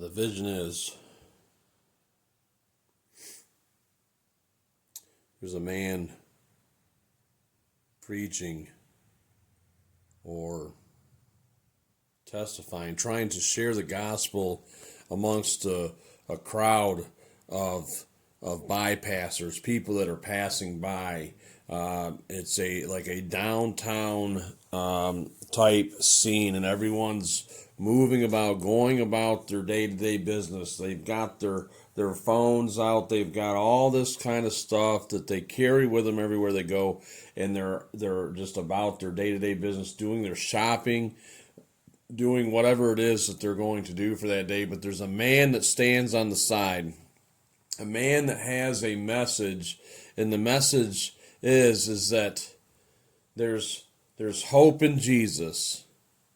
The vision is there's a man preaching or testifying, trying to share the gospel amongst a crowd of bypassers, people that are passing by. It's like a downtown type scene, and everyone's moving about, going about their day-to-day business. They've got their phones out. They've got all this kind of stuff that they carry with them everywhere they go, and they're just about their day-to-day business, doing their shopping, doing whatever it is that they're going to do for that day. But there's a man that stands on the side, a man that has a message, and the message is that there's hope in Jesus.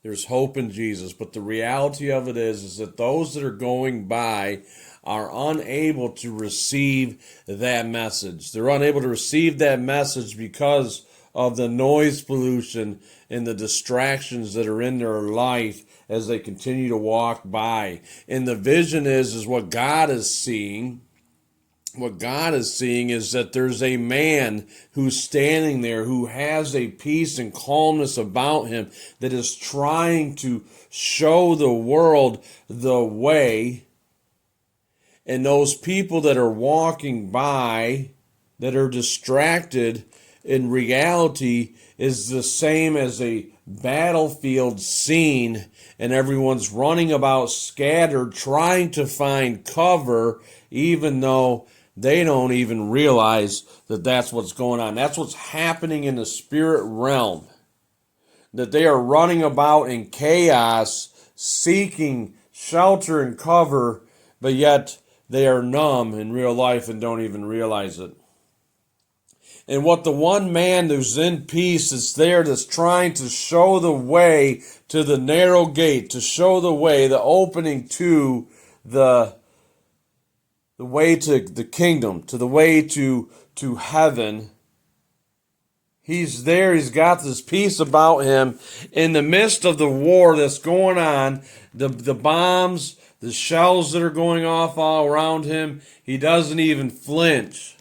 There's hope in Jesus, but the reality of it is that those that are going by are unable to receive that message. They're unable to receive that message because of the noise pollution and the distractions that are in their life as they continue to walk by. And the vision is what God is seeing. What God is seeing is that there's a man who's standing there who has a peace and calmness about him that is trying to show the world the way. And those people that are walking by that are distracted in reality is the same as a battlefield scene, and everyone's running about scattered trying to find cover, even though they don't even realize that that's what's going on. That's what's happening in the spirit realm. That they are running about in chaos, seeking shelter and cover, but yet they are numb in real life and don't even realize it. And what the one man who's in peace is there that's trying to show the way to the narrow gate, to show the way, the opening to the way to the kingdom, to the way to heaven. He's there. He's got this peace about him in the midst of the war that's going on, the bombs, the shells that are going off all around him. He doesn't even flinch.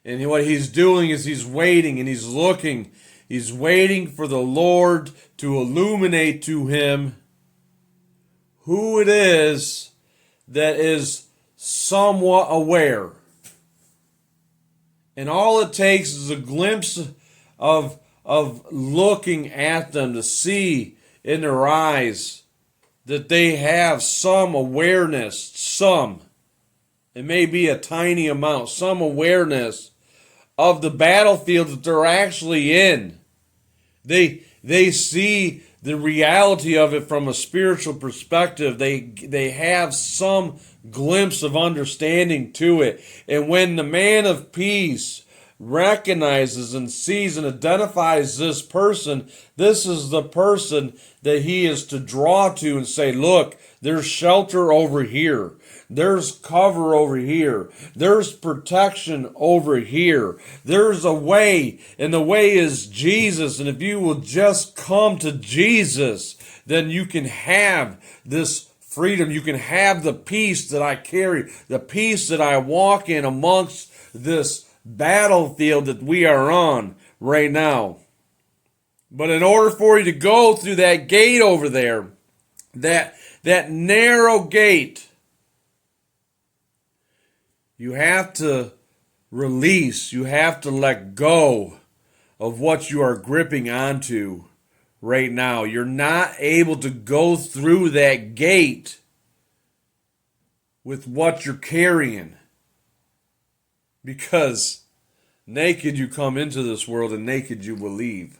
And what he's doing is he's waiting and he's looking. He's waiting for the Lord to illuminate to him who it is that is somewhat aware. And all it takes is a glimpse of looking at them to see in their eyes that they have some awareness, some. It may be a tiny amount, some awareness of the battlefield that they're actually in. They see the reality of it from a spiritual perspective. They have some glimpse of understanding to it. And when the man of peace recognizes and sees and identifies this person, this is the person that he is to draw to and say, look, there's shelter over here. There's cover over here. There's protection over here. There's a way, and the way is Jesus. And if you will just come to Jesus, then you can have this freedom. You can have the peace that I carry, the peace that I walk in amongst this battlefield that we are on right now. But in order for you to go through that gate over there, that narrow gate, you have to release, you have to let go of what you are gripping onto right now. You're not able to go through that gate with what you're carrying, because naked you come into this world and naked you will leave.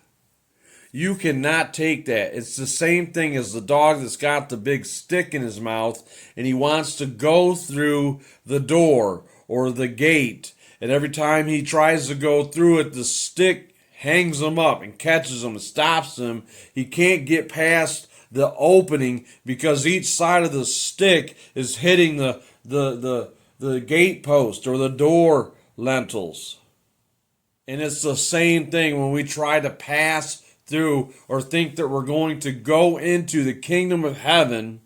You cannot take that. It's the same thing as the dog that's got the big stick in his mouth and he wants to go through the door or the gate. And every time he tries to go through it, the stick hangs him up and catches him and stops him. He can't get past the opening because each side of the stick is hitting the gate post or the door lintels. And it's the same thing when we try to pass through or think that we're going to go into the kingdom of heaven.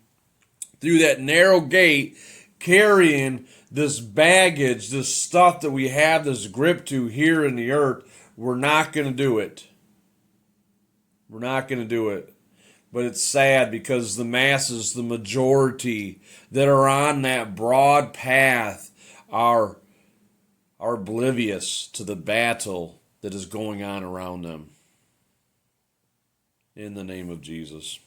through that narrow gate, carrying this baggage, this stuff that we have this grip to here in the earth, we're not going to do it. We're not going to do it. But it's sad because the masses, the majority that are on that broad path are oblivious to the battle that is going on around them. In the name of Jesus.